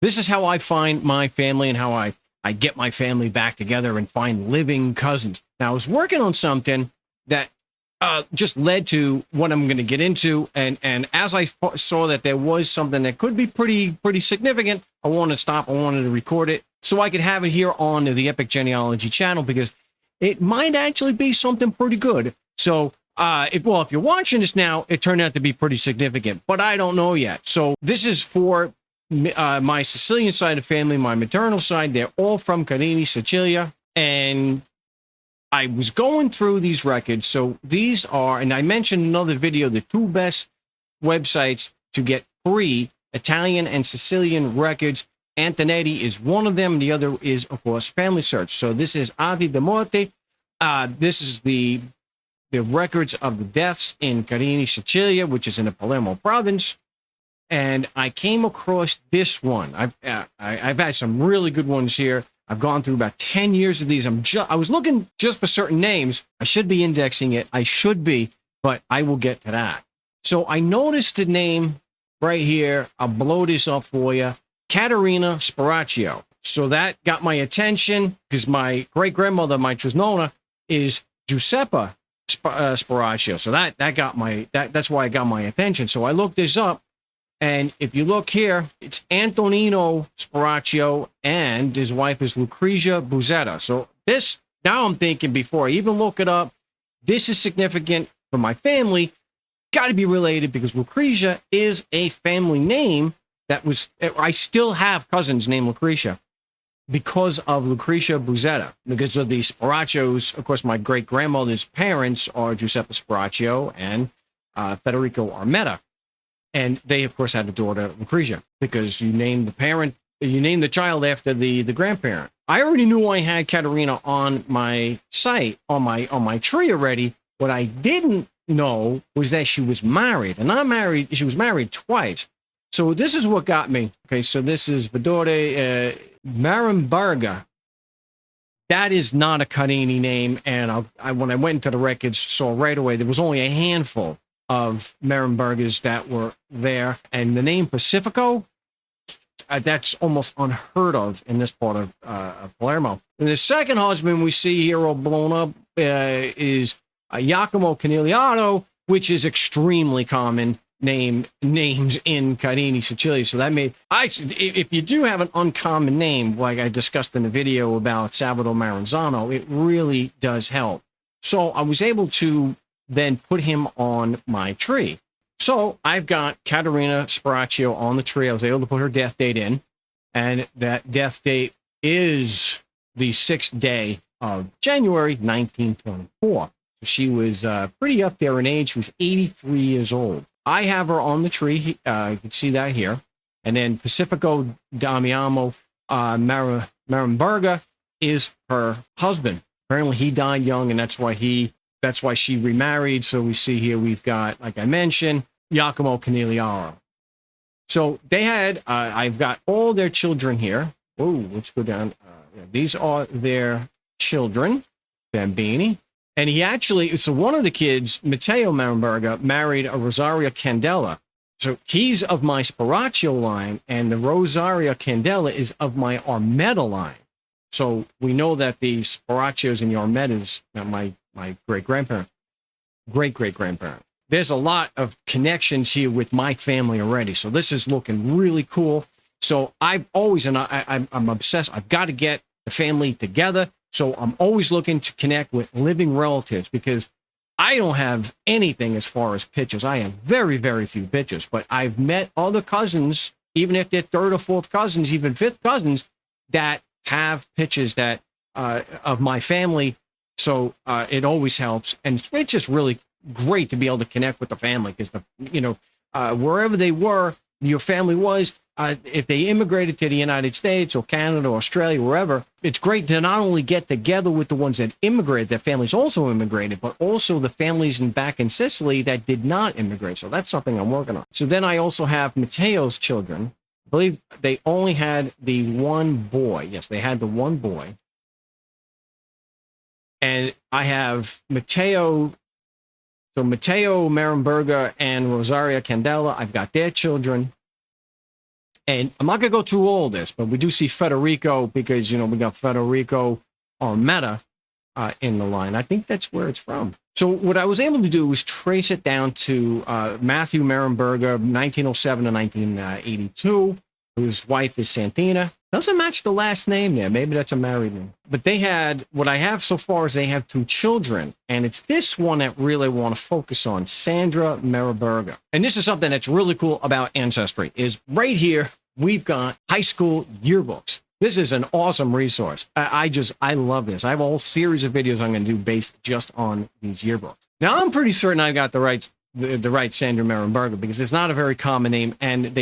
This is how I find my family and how I get my family back together and find living cousins. Now, I was working on something that just led to what I'm going to get into. And as I saw that there was something that could be pretty significant, I wanted to stop. I wanted to record it so I could have it here on the Epic Genealogy channel, because it might actually be something pretty good. So, if you're watching this now, it turned out to be pretty significant, but I don't know yet. So this is for my Sicilian side of family, my maternal side. They're all from Carini, Sicilia. And I was going through these records. So these are, and I mentioned in another video, the two best websites to get free Italian and Sicilian records. Antonetti is one of them. The other is, of course, Family Search. So this is Atti de Morte. This is the records of the deaths in Carini, Sicilia, which is in the Palermo province. And I came across this one. I've had some really good ones here. I've gone through about 10 years of these. I was looking just for certain names. I should be indexing it. I should be, but I will get to that. So I noticed the name right here. I'll blow this up for you. Caterina Sparacchio. So that got my attention because my great-grandmother, my Trisnona, is Giuseppa Sparacchio. So that got that's why it got my attention. So I looked this up. And if you look here, it's Antonino Sparacchio, and his wife is Lucrezia Buzetta. So this, now I'm thinking, before I even look it up, this is significant for my family. Got to be related, because Lucrezia is a family name that was, I still have cousins named Lucrezia because of Lucrezia Buzetta, because of the Sparacchios. Of course, my great-grandmother's parents are Giuseppe Sparacchio and Federico Armetta. And they, of course, had a daughter, Lucrezia, because you name the child after the grandparent. I already knew I had Caterina on my site, on my tree already. What I didn't know was that she was married, and not married. She was married twice. So this is what got me. Okay, so this is Vidore Marambarga. That is not a Carini name, and when I went into the records, saw right away there was only a handful of Maramburgers that were there. And the name Pacifico, that's almost unheard of in this part of Palermo. And the second husband we see here all blown up is Giacomo Canigliano, which is extremely common names in Carini, Sicilia. So that if you do have an uncommon name, like I discussed in the video about Salvador Maranzano, it really does help. So I was able to then put him on my tree. So I've got Caterina Sparacchio on the tree. I was able to put her death date in, and that death date is the 6th day of January, 1924. So she was pretty up there in age. She was 83 years old. I have her on the tree. You can see that here. And then Pacifico Damiano Maramburga is her husband. Apparently he died young, and that's why she remarried. So we see here we've got, like I mentioned, Giacomo Canigliano. So they had, I've got all their children here. Oh, let's go down. These are their children, Bambini. And he actually, so one of the kids, Matteo Maramburga, married a Rosaria Candela. So he's of my Sparacchio line, and the Rosaria Candela is of my Armetta line. So we know that the Sparacchios and the Armettas, my great-grandparent. There's a lot of connections here with my family already. So this is looking really cool. So I've always, and I'm obsessed, I've got to get the family together. So I'm always looking to connect with living relatives, because I don't have anything as far as pictures. I have very, very few pictures, but I've met other cousins, even if they're third or fourth cousins, even fifth cousins, that have pictures that of my family. So it always helps, and it's just really great to be able to connect with the family, because wherever they were, your family was, if they immigrated to the United States or Canada or Australia, wherever, it's great to not only get together with the ones that immigrated, their families also immigrated, but also the families back in Sicily that did not immigrate. So that's something I'm working on. So then I also have Matteo's children. I believe they only had the one boy. Yes, they had the one boy. And I have Matteo, so Matteo Maramburga and Rosaria Candela. I've got their children. And I'm not going to go through all this, but we do see Federico because, we got Federico Armetta in the line. I think that's where it's from. So what I was able to do was trace it down to Matthew Merenberger, 1907 to 1982, whose wife is Santina. Doesn't match the last name there. Maybe that's a married name. But what I have so far is they have 2 children. And it's this one that really I want to focus on, Sandra Merenberger. And this is something that's really cool about Ancestry, is right here, we've got high school yearbooks. This is an awesome resource. I love this. I have a whole series of videos I'm going to do based just on these yearbooks. Now, I'm pretty certain I got the right Sandra Merenberger because it's not a very common name. And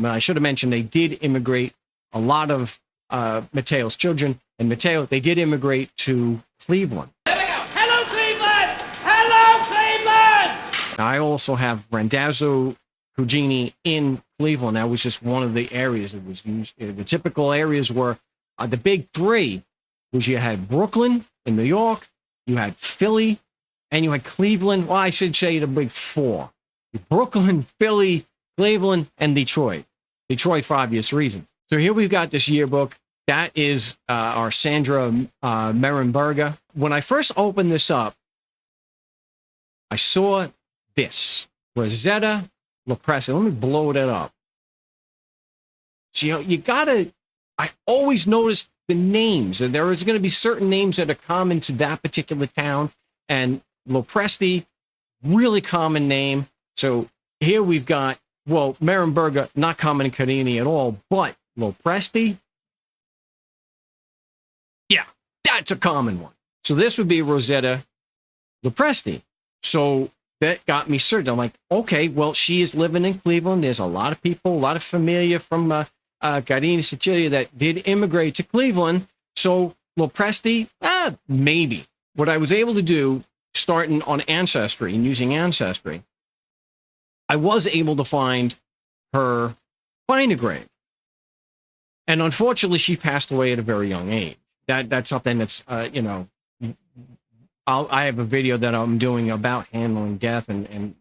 I should have mentioned, they did immigrate. A lot of Mateo's children, and Mateo, they did immigrate to Cleveland. There we go. Hello, Cleveland! Hello, Cleveland! I also have Randazzo Cugini in Cleveland. That was just one of the areas it was used. The typical areas were the big 3, which you had Brooklyn in New York, you had Philly, and you had Cleveland. Well, I should say the big 4. Brooklyn, Philly, Cleveland, and Detroit. Detroit for obvious reasons. So here we've got this yearbook. That is our Sandra Merenberger. When I first opened this up, I saw this, Rosetta Lopresti. Let me blow that up. So, I always noticed the names, and there is going to be certain names that are common to that particular town, and Lopresti, really common name. So here we've got, Merenberger, not common in Carini at all, but Lopresti, yeah, that's a common one. So this would be Rosetta Lopresti. So that got me searched. I'm like, okay, well, she is living in Cleveland. There's a lot of people, a lot of familia from Carini, Sicilia that did immigrate to Cleveland. So Lopresti, maybe. What I was able to do, starting on Ancestry and using Ancestry, I was able to find her find grave. And unfortunately, she passed away at a very young age. That's something that's, I have a video that I'm doing about handling death and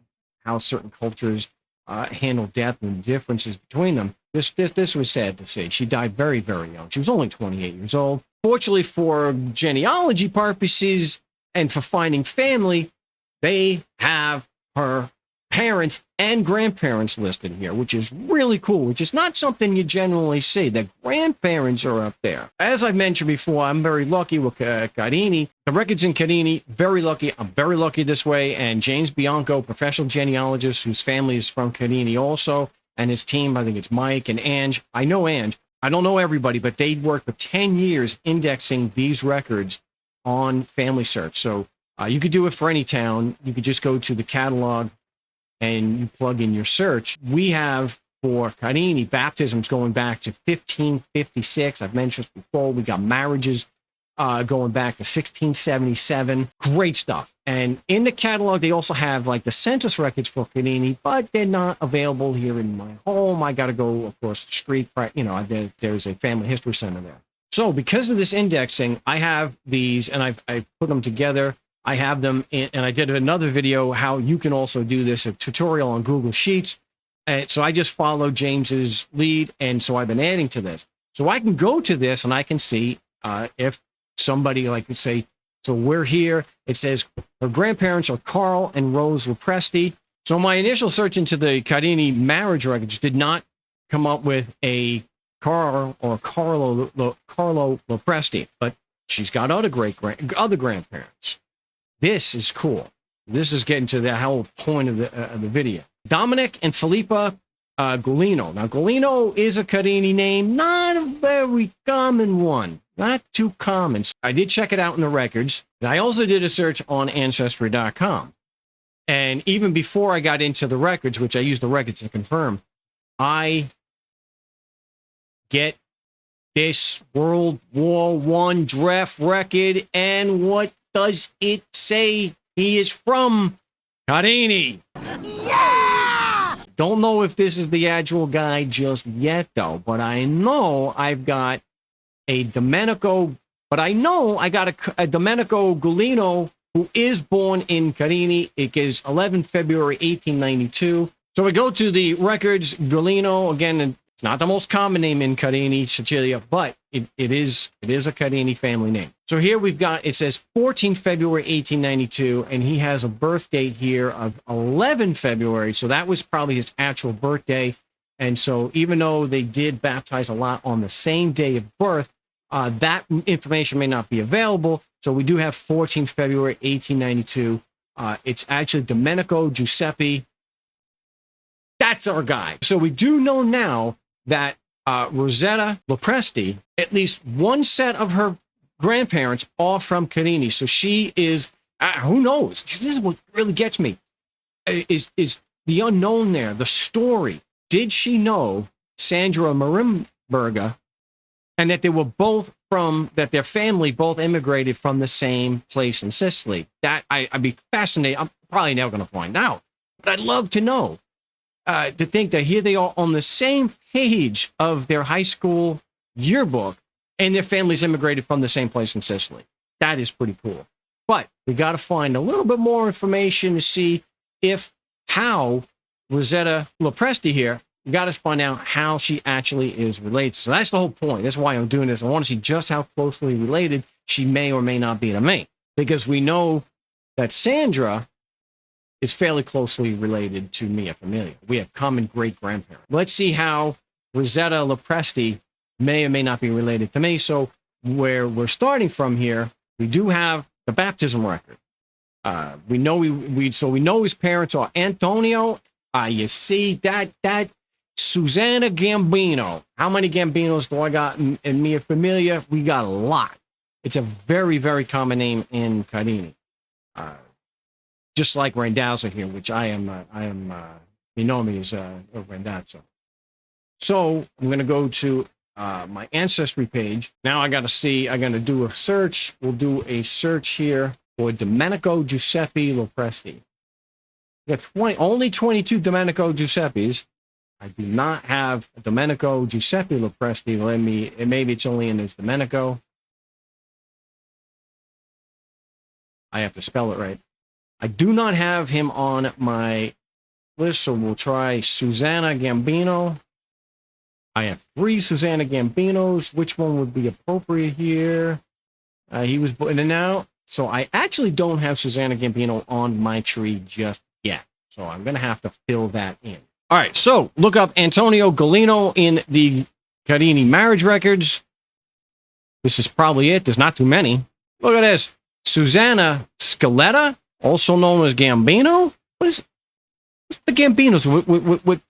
how certain cultures handle death and the differences between them. This was sad to see. She died very, very young. She was only 28 years old. Fortunately, for genealogy purposes and for finding family, they have her parents and grandparents listed here, which is really cool, which is not something you generally see. The grandparents are up there. As I've mentioned before, I'm very lucky with Carini. The records in Carini, very lucky. I'm very lucky this way. And James Bianco, professional genealogist whose family is from Carini also, and his team, I think it's Mike and Ange. I know Ange. I don't know everybody, but they worked for 10 years indexing these records on Family Search. So you could do it for any town. You could just go to the catalog and you plug in your search. We have for Carini baptisms going back to 1556. I've mentioned this before. We got marriages going back to 1677. Great stuff. And in the catalog, they also have like the census records for Carini, but they're not available here in my home. I got to go across the street. There's a family history center there. So because of this indexing, I have these, and I've put them together. I have them in, and I did another video how you can also do this, a tutorial on Google Sheets. So I just followed James's lead, and so I've been adding to this. So I can go to this, and I can see if somebody, like, say, so we're here. It says her grandparents are Carl and Rose Lopresti. So my initial search into the Carini marriage records did not come up with a Carl or Carlo Lopresti, but she's got other grandparents. This is cool. This is getting to the whole point of the video. Dominic and Filippa Golino. Now, Golino is a Carini name, not a very common one. Not too common. So I did check it out in the records. And I also did a search on Ancestry.com. And even before I got into the records, which I used the records to confirm, I get this World War I draft record, and what does it say? He is from Carini. Yeah! Don't know if this is the actual guy just yet, though, but I know I've got a Domenico, but I know I got a Domenico Golino who is born in Carini. It is 11 February 1892. So we go to the records. Golino, again, It's not the most common name in Carini, Sicilia, but it is a Carini family name. So here we've got, it says 14 February 1892, and he has a birth date here of 11 February. So that was probably his actual birthday. And so even though they did baptize a lot on the same day of birth, that information may not be available. So we do have 14 February 1892. It's actually Domenico Giuseppe. That's our guy. So we do know now that Rosetta Lopresti, at least one set of her grandparents are from Carini. So she is, who knows? This is what really gets me, is the unknown there, the story. Did she know Sandra Marimberga, and that they were both that their family both immigrated from the same place in Sicily? That I'd be fascinated. I'm probably never going to find out, but I'd love to know. To think that here they are on the same page of their high school yearbook, and their families immigrated from the same place in Sicily. That is pretty cool. But we got to find a little bit more information to see how Rosetta Lopresti here, we got to find out how she actually is related. So that's the whole point. That's why I'm doing this. I want to see just how closely related she may or may not be to me. Because we know that Sandra is fairly closely related to Mia Familia. We have common great-grandparents. Let's see how Rosetta Lopresti may or may not be related to me. So where we're starting from here, we do have the baptism record. We know we know his parents are Antonio. You see that Susanna Gambino. How many Gambinos do I got in Mia Familia? We got a lot. It's a very, very common name in Carini. Just like Randazzo here, which I am, you know me as Randazzo. So I'm going to go to my ancestry page. Now I'm going to do a search. We'll do a search here for Domenico Giuseppe Lopresti. We got only 22 Domenico Giuseppes. I do not have Domenico Giuseppe Lopresti. Maybe it's only in his Domenico. I have to spell it right. I do not have him on my list, so we'll try Susanna Gambino. I have 3 Susanna Gambinos. Which one would be appropriate here? He was born in now, so I actually don't have Susanna Gambino on my tree just yet. So I'm going to have to fill that in. All right, so look up Antonio Gallino in the Carini marriage records. This is probably it. There's not too many. Look at this. Susanna Scaletta, also known as Gambino. What's the Gambinos with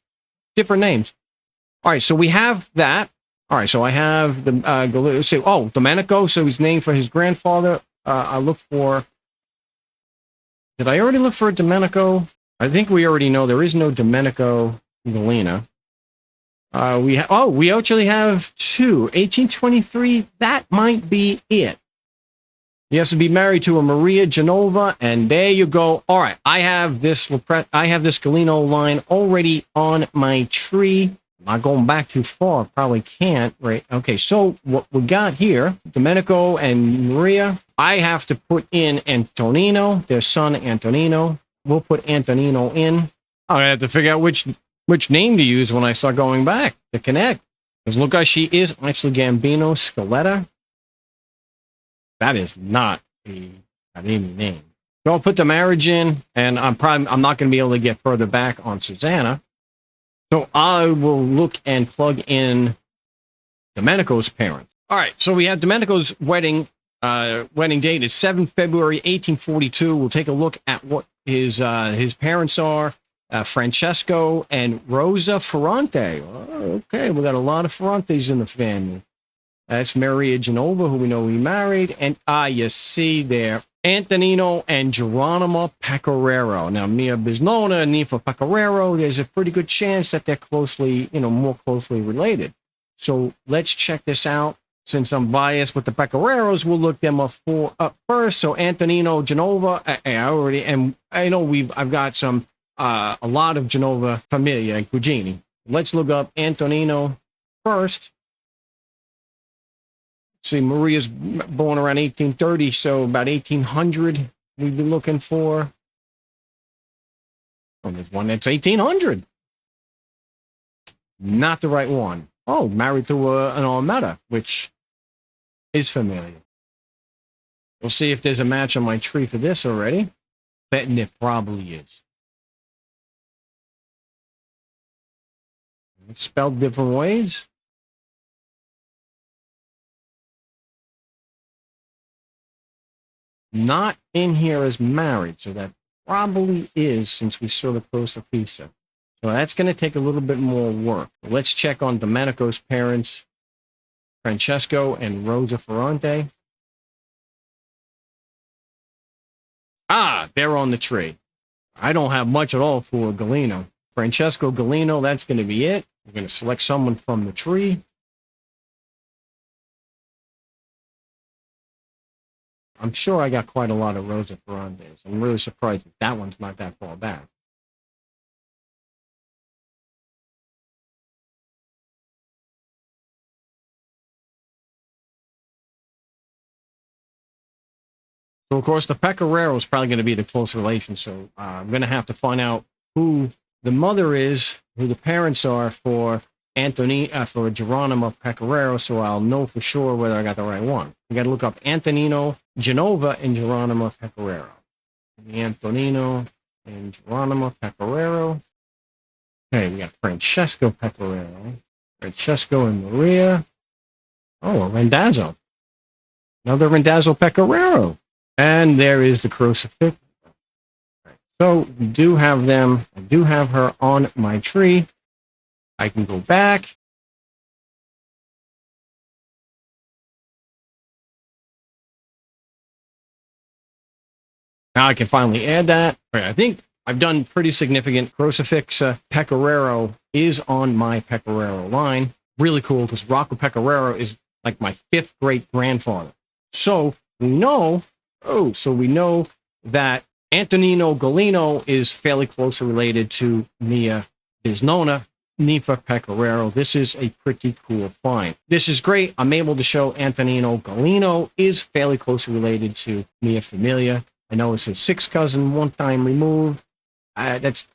different names? All right, so we have that. All right, so I have the let's see. Oh, Domenico. So he's named for his grandfather. I look for. Did I already look for a Domenico? I think we already know there is no Domenico Gallina. We actually have 2. 1823. That might be it. He has to be married to a Maria Genova, and there you go. All right, I have this Gallino line already on my tree. I'm not going back too far. Probably can't, right? Okay, so what we got here, Domenico and Maria. I have to put in Antonino, their son Antonino. We'll put Antonino in. I have to figure out which name to use when I start going back to connect. Because look, guys, she is actually Gambino Scaletta. That is not a name. So I'll put the marriage in, and I'm not going to be able to get further back on Susanna. So I will look and plug in Domenico's parents. All right, so we have Domenico's wedding date is 7 February 1842. We'll take a look at what his parents are, Francesco and Rosa Ferrante. Oh, okay, we got a lot of Ferrantes in the family. That's Maria Genova, who we know we married. And you see there, Antonino and Geronimo Pecoraro. Now, Mia Biznona and Nifa Pecoraro, there's a pretty good chance that they're more closely related. So let's check this out. Since I'm biased with the Pecораros, we'll look them up first. So Antonino Genova, I've got some a lot of Genova Familia and Cugini. Let's look up Antonino first. See, Maria's born around 1830, so about 1800 we've been looking for. Oh, there's one that's 1800. Not the right one. Oh, married to an Olmeta, which is familiar. We'll see if there's a match on my tree for this already. Betting it probably is. It's spelled different ways. Not in here as married, so that probably is, since we saw the crucifissa. So that's going to take a little bit more work. Let's check on Domenico's parents, Francesco and Rosa Ferrante. Ah, they're on the tree. I don't have much at all for Galeno. Francesco Galeno, that's going to be it. We're going to select someone from the tree. I'm sure I got quite a lot of Rosa Ferrantes. I'm really surprised that one's not that far back. So, of course, the Pecoraro is probably going to be the close relation. So I'm going to have to find out who the mother is, who the parents are for for Geronimo Pecoraro, so I'll know for sure whether I got the right one. I got to look up Antonino Genova and Geronimo Pecoraro. Antonino and Geronimo Pecoraro. Okay, we got Francesco Pecoraro, Francesco and Maria. Oh, a Randazzo. Another Randazzo Pecoraro. And there is the crucifix. So we do have them. I do have her on my tree. I can go back. Now I can finally add that. Right, I think I've done pretty significant. Crucifix Pecoraro is on my Pecoraro line. Really cool because Rocco Pecoraro is like my 5th great grandfather. So we know, we know that Antonino Galeno is fairly closely related to Mia Bisnona, Nifa Pecoraro. This is a pretty cool find. This is great. I'm able to show Antonino Galeno is fairly closely related to Mia Familia. I know it's a 6th cousin, one time removed. That's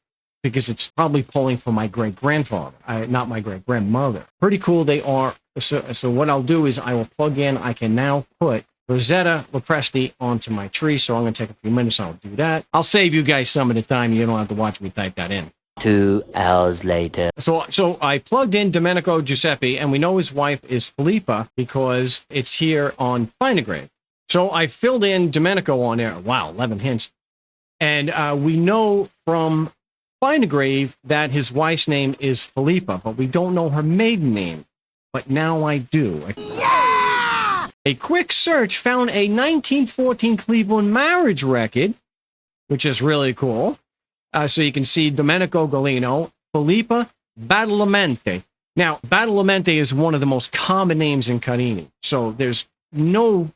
because it's probably pulling from my great-grandfather, not my great-grandmother. Pretty cool they are. So what I'll do is I will plug in. I can now put Rosetta Lopresti onto my tree, so I'm going to take a few minutes. I'll do that. I'll save you guys some of the time. You don't have to watch me type that in. 2 hours later. So I plugged in Domenico Giuseppe, and we know his wife is Filippa because it's here on Findegrave. So I filled in Domenico on there. Wow, 11 hints. And we know from Findegrave that his wife's name is Filippa, but we don't know her maiden name. But now I do. Yeah! A quick search found a 1914 Cleveland marriage record, which is really cool. So you can see Domenico Galeno, Filippa Badalamenti. Now, Badalamenti is one of the most common names in Carini. So there's no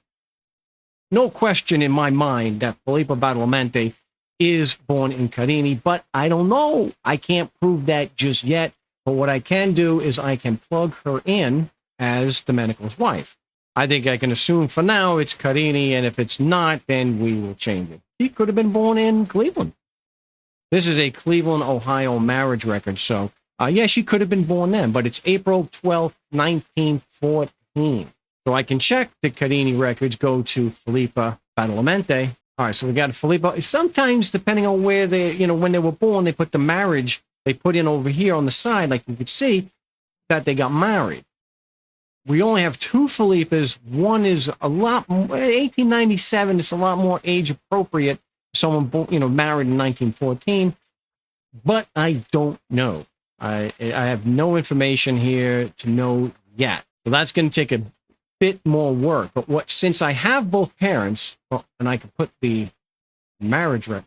question in my mind that Filippa Badalamenti is born in Carini, but I don't know. I can't prove that just yet. But what I can do is I can plug her in as Domenico's wife. I think I can assume for now it's Carini, and if it's not, then we will change it. She could have been born in Cleveland. This is a Cleveland, Ohio marriage record. So, yeah, she could have been born then, but it's April 12th, 1914. So I can check the Carini records, go to Filippa Badalamenti. All right, so we got Filippa. Sometimes, depending on where they, when they were born, they put the marriage, they put in over here on the side, like you could see, that they got married. We only have 2 Filippas. One is a lot more, 1897, it's a lot more age appropriate. Someone, married in 1914, but I don't know. I have no information here to know yet. So that's going to take a bit more work. But since I have both parents, and I can put the marriage record,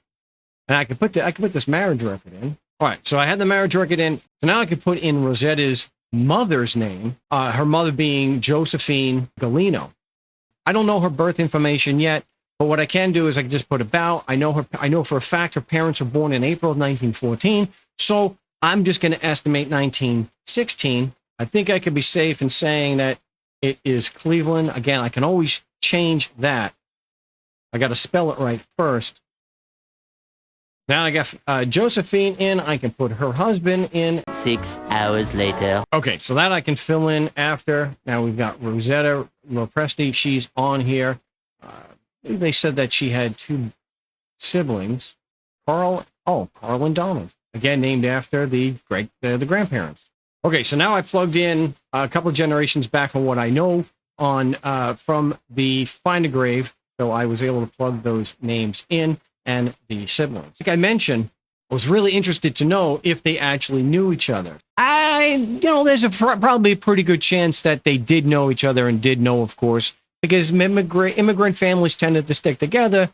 and I can put this marriage record in. All right, so I had the marriage record in. So now I can put in Rosetta's mother's name, her mother being Josephine Galeno. I don't know her birth information yet. But what I can do is I can just put about. I know for a fact her parents were born in April of 1914. So I'm just going to estimate 1916. I think I could be safe in saying that it is Cleveland. Again, I can always change that. I got to spell it right first. Now I got Josephine in. I can put her husband in. 6 hours later. Okay, so that I can fill in after. Now we've got Rosetta Lopresti. She's on here. They said that she had 2 siblings. Carl and Donald. Again, named after the grandparents. Okay, so now I plugged in a couple of generations back on what I know on from the Find a Grave. So I was able to plug those names in and the siblings. Like I mentioned, I was really interested to know if they actually knew each other. There's probably a pretty good chance that they did know each other and did know, of course, because immigrant families tended to stick together.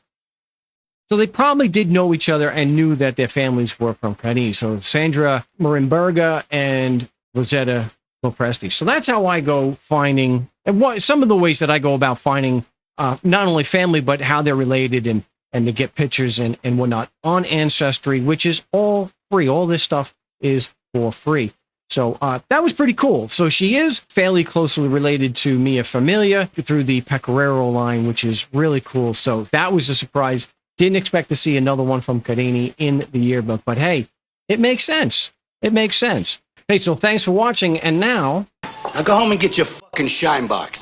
So they probably did know each other and knew that their families were from Cadiz. So Sandra Marimberga and Rosetta Lopresti. So that's how I go finding, and some of the ways that I go about finding not only family, but how they're related and to get pictures and whatnot on Ancestry, which is all free. All this stuff is for free. So that was pretty cool. So she is fairly closely related to Mia Familia through the Pecoraro line, which is really cool. So that was a surprise. Didn't expect to see another one from Carini in the yearbook, but hey, it makes sense. It makes sense. Hey, so thanks for watching, and now Go home and get your fucking shine box.